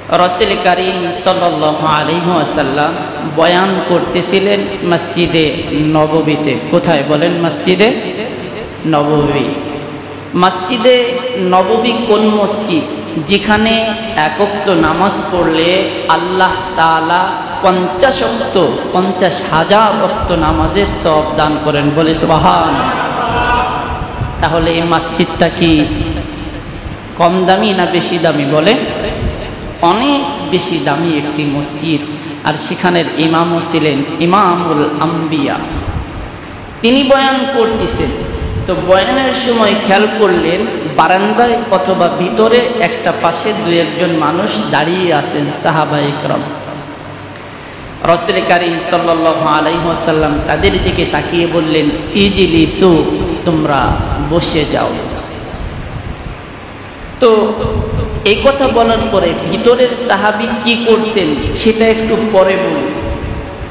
রাসূল কারীম সাল্লাল্লাহু আলাইহি ওয়াসাল্লাম বয়ান করতেছিলেন মসজিদে নববীতে। কোথায় বলেন? মসজিদে নববী। মসজিদে নববী কোন মসজিদ? যেখানে এক ওয়াক্ত নামাজ পড়লে আল্লাহ তাআলা 50,000 ওয়াক্ত নামাজের সওয়াব দান করেন। বলে সুবহানাল্লাহ। তাহলে এই মসজিদটা কি কম দামি না বেশি দামি? বলে অনেক বেশি দামি একটি মসজিদ। আর সেখানের ইমামও ছিলেন ইমামুল আম্বিয়া। তিনি বয়ান করতেছেন, তো বয়ানের সময় খেয়াল করলেন বারান্দায় অথবা ভিতরে একটা পাশে দুই একজন মানুষ দাঁড়িয়ে আছেন, সাহাবায়ে কেরাম। রাসূল কারীম সাল্লাল্লাহু আলাইহি ওয়াসাল্লাম তাদের দিকে তাকিয়ে বললেন, ইজলিসু, তোমরা বসে যাও। তো এই কথা বলার পরে ভিতরের সাহাবী কি করছেন সেটা একটু পরে বলি।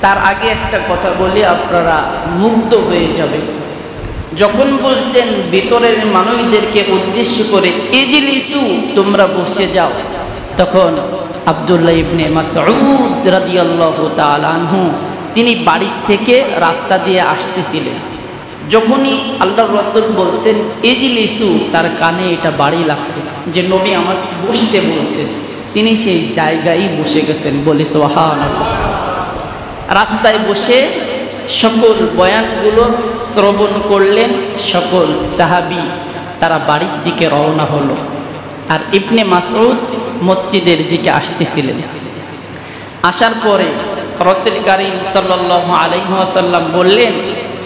তার আগে একটা কথা বলি, আপনারা মুগ্ধ হয়ে যাবেন। যখন বলছেন ভিতরের মানুষদেরকে উদ্দেশ্য করে ইজলিসু, তোমরা বসে যাও, তখন আব্দুল্লাহ ইবনে মাসউদ রাদিয়াল্লাহু তাআলা আনহু তিনি বাড়ি থেকে রাস্তা দিয়ে আসতেছিলেন। যখনই আল্লাহর রাসূল বলছেন ইজলিসু, তার কানে এটা বাড়ি লাগছে যে নবী আমাকে বসতে বলছেন। তিনি সেই জায়গায় বসে গেছেন। বলি সুবহানাল্লাহ। রাস্তায় বসে সকল বয়ানগুলো শ্রবণ করলেন সকল সাহাবী। তারা বাড়ির দিকে রওনা হলো। আর ইবনে মাসউদ মসজিদের দিকে আসতেছিলেন। আসার পরে রাসূল কারীম সাল্লাল্লাহু আলাইহি ওয়াসাল্লাম বললেন,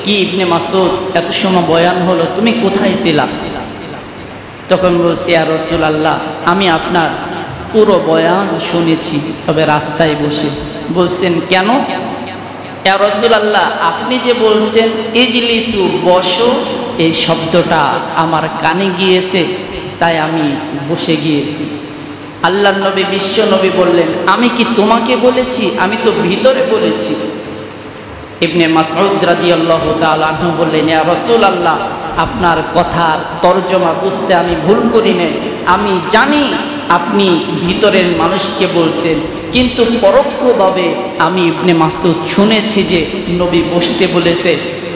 কি ইবনে মাসউদ, এত সময় বয়ান হলো, তুমি কোথায় ছিলা? তখন বলছি, ইয়া রাসূলুল্লাহ, আমি আপনার পুরো বয়ান শুনেছি, তবে রাস্তায় বসে। বলছেন কেন? ইয়া রাসূলুল্লাহ, আপনি যে বলছেন ইজলিসু, বসো, এই শব্দটা আমার কানে গিয়েছে, তাই আমি বসে গিয়েছি। আল্লাহর নবী, বিশ্ব নবী বললেন, আমি কি তোমাকে বলেছি? আমি তো ভিতরে বলেছি। ইবনে মাসউদ রাদিয়াল্লাহু তাআলা আনহু বললেন, ইয়া রাসূলুল্লাহ, আপনার কথার তরজমা বুঝতে আমি ভুল করি নাই। আমি জানি আপনি ভিতরের মানুষকে বলছেন, কিন্তু পরোক্ষভাবে আমি ইবনে মাসউদ শুনেছি যে নবী বসতে বলেছে।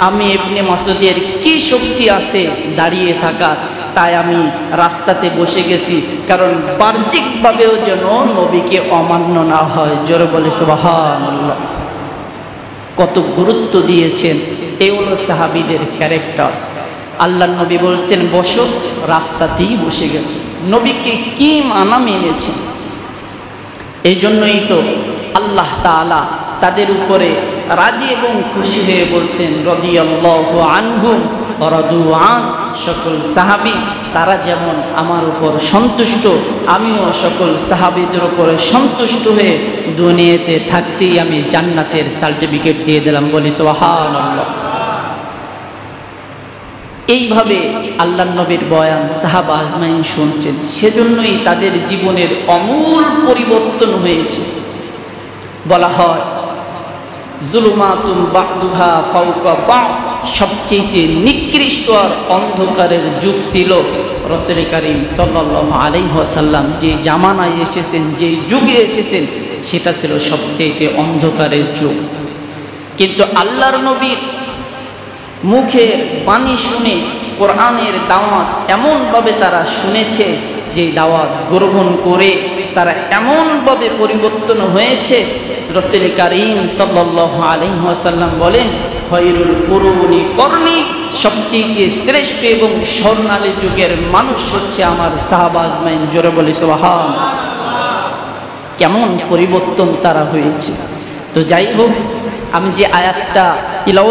আমি ইবনে মাসউদের কি শক্তি আছে দাঁড়িয়ে থাকার, তাই আমি রাস্তাতে বসে গেছি, কারণ বাহ্যিকভাবেও যেন নবীকে অমান্য না হয়। জোরে বলে সুবহানাল্লাহ। কত গুরুত্ব দিয়েছেন, এই হলো সাহাবীদের ক্যারেক্টার। আল্লাহর নবী বলছেন বসো, রাস্তাতেই বসে গেছে। নবীকে কি মানা মেনেছে। এই জন্যই তো আল্লাহ তাআলা তাদের উপরে রাজি এবং খুশি হয়ে বলছেন, রাদিয়াল্লাহু আনহুম ওয়া রাদু আন। সকল সাহাবী তারা যেমন আমার উপর সন্তুষ্ট, আমিও সকল সাহাবীদের উপরে সন্তুষ্ট হয়ে দুনিয়াতে থাকতেই আমি জান্নাতের সার্টিফিকেট দিয়ে দিলাম। বলি সুবহানাল্লাহ। এইভাবে আল্লাহর নবীর বয়ান সাহাবা আজমাইন শুনছেন, সেজন্যই তাদের জীবনের আমূল পরিবর্তন হয়েছে। বলা হয় জুলুমাতুন বা'দুহা ফাওকা বা'দ, সবচেয়ে নিকৃষ্ট আর অন্ধকারের যুগ ছিল রাসূল কারীম সাল্লাল্লাহু আলাইহি ওয়াসাল্লাম যে জামানায় এসেছেন, যে যুগে এসেছেন, সেটা ছিল সবচেয়ে অন্ধকারের যুগ। কিন্তু আল্লাহর নবীর মুখে বাণী শুনে কোরআনের দাওয়াত এমনভাবে তারা শুনেছে, যে দাওয়াত গ্রহণ করে তারা এমনভাবে পরিবর্তন হয়েছে। রাসূল কারীম সাল্লাল্লাহু আলাইহি ওয়াসাল্লাম বলেন, খায়রুল কুরুনি করনি, সবচেয়ে শ্রেষ্ঠ এবং স্বর্ণালী যুগের মানুষ হচ্ছে আমার সাহাবা আজমাইন। জোরে বলি সুবহানাল্লাহ। কেমন পরিবর্তন তারা হয়েছে। তো যাই হোক, আমি যে আয়াতটা তিলাওয়াত